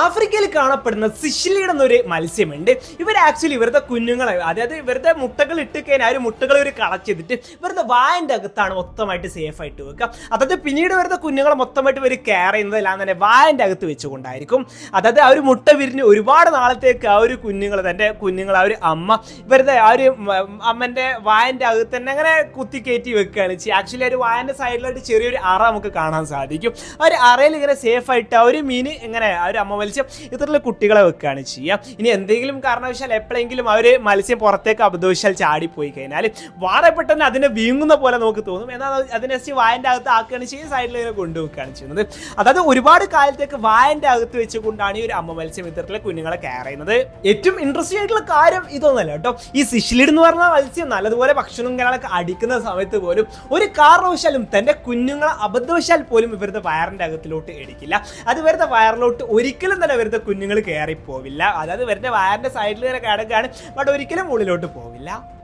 ആഫ്രിക്കയിൽ കാണപ്പെടുന്ന സിഷിലിഡ് എന്നൊരു മത്സ്യമുണ്ട്. ഇവർ ആക്ച്വലി ഇവരുടെ കുഞ്ഞുങ്ങളെ, അതായത് ഇവരുടെ മുട്ടകൾ ഇട്ട് കഴിഞ്ഞാൽ ആ ഒരു മുട്ടകൾ ഇവർ കളക്ട് ചെയ്തിട്ട് ഇവരുടെ വായന്റെ അകത്താണ് മൊത്തമായിട്ട് സേഫ് ആയിട്ട് വെക്കുക. അതായത് പിന്നീട് ഇവരുടെ കുഞ്ഞുങ്ങളെ മൊത്തമായിട്ട് ഇവർ കെയർ ചെയ്യുന്നതെല്ലാം തന്നെ വായന്റെ അകത്ത് വെച്ചുകൊണ്ടായിരിക്കും. അതായത് ആ ഒരു മുട്ട വിരിഞ്ഞ് ഒരുപാട് നാളത്തേക്ക് ആ ഒരു കുഞ്ഞുങ്ങൾ, തൻ്റെ കുഞ്ഞുങ്ങൾ, ആ ഒരു അമ്മ ഇവരുടെ ആ ഒരു അമ്മന്റെ വായന്റെ അകത്ത് തന്നെ അങ്ങനെ കുത്തി കയറ്റി വെക്കുകയാണ് ചെയ്യുക. ആക്ച്വലി ആ ഒരു വായന്റെ സൈഡിലായിട്ട് ചെറിയൊരു അറ നമുക്ക് കാണാൻ സാധിക്കും. ആ ഒരു അറയിൽ ഇങ്ങനെ സേഫ് ആയിട്ട് ആ ഒരു മീൻ ഇങ്ങനെ ആ ഒരു അമ്മ മത്സ്യം ഇത്തരത്തിലുള്ള കുട്ടികളെ വെക്കുകയാണ് ചെയ്യുക. ഇനി എന്തെങ്കിലും കാരണവശാൽ എപ്പോഴെങ്കിലും ആ ഒരു മത്സ്യം പുറത്തേക്ക് അബദ്ധവശാൽ ചാടിപ്പോയി കഴിഞ്ഞാൽ വളരെ പെട്ടെന്ന് അതിനെ വീങ്ങുന്ന പോലെ നമുക്ക് തോന്നും. എന്നാൽ അതിനെ വായന്റെ അകത്ത് ആക്കുകയാണ് ചെയ്യുക, സൈഡിൽ ഇങ്ങനെ കൊണ്ടുവെക്കുകയാണ് ചെയ്യുന്നത്. അതായത് ഒരുപാട് കാലത്തേക്ക് വായന്റെ അകത്ത് വെച്ചുകൊണ്ടാണ് ഈ ഒരു അമ്മ മത്സ്യം ഇത്തരത്തിലെ കുഞ്ഞുങ്ങളെ കെയർ ചെയ്യുന്നത്. ഏറ്റവും ഇൻട്രസ്റ്റിംഗ് ആയിട്ടുള്ള കാര്യം ഇതൊന്നല്ല കേട്ടോ. ഈ സിഷിലിഡ് എന്ന് പറഞ്ഞ മത്സ്യം നല്ലതുപോലെ ഭക്ഷണം കാര്യങ്ങളൊക്കെ അടിക്കുന്ന സമയത്ത് പോലും ഒരു കാരണവശാലും തന്റെ കുഞ്ഞുങ്ങളെ അബദ്ധവശാൽ പോലും ഇവരുടെ വയറിന്റെ അകത്തിലോട്ട് എടുക്കില്ല. അത് ഇവരുടെ വയറിലോട്ട് ഒരിക്കലും തന്നെ ഇവരുടെ കുഞ്ഞുങ്ങൾ കയറി പോവില്ല. അതായത് ഇവരുടെ വയറിന്റെ സൈഡിൽ ഇങ്ങനെ കിടക്കുകയാണ്, ബട്ട് ഒരിക്കലും ഉള്ളിലോട്ട് പോവില്ല.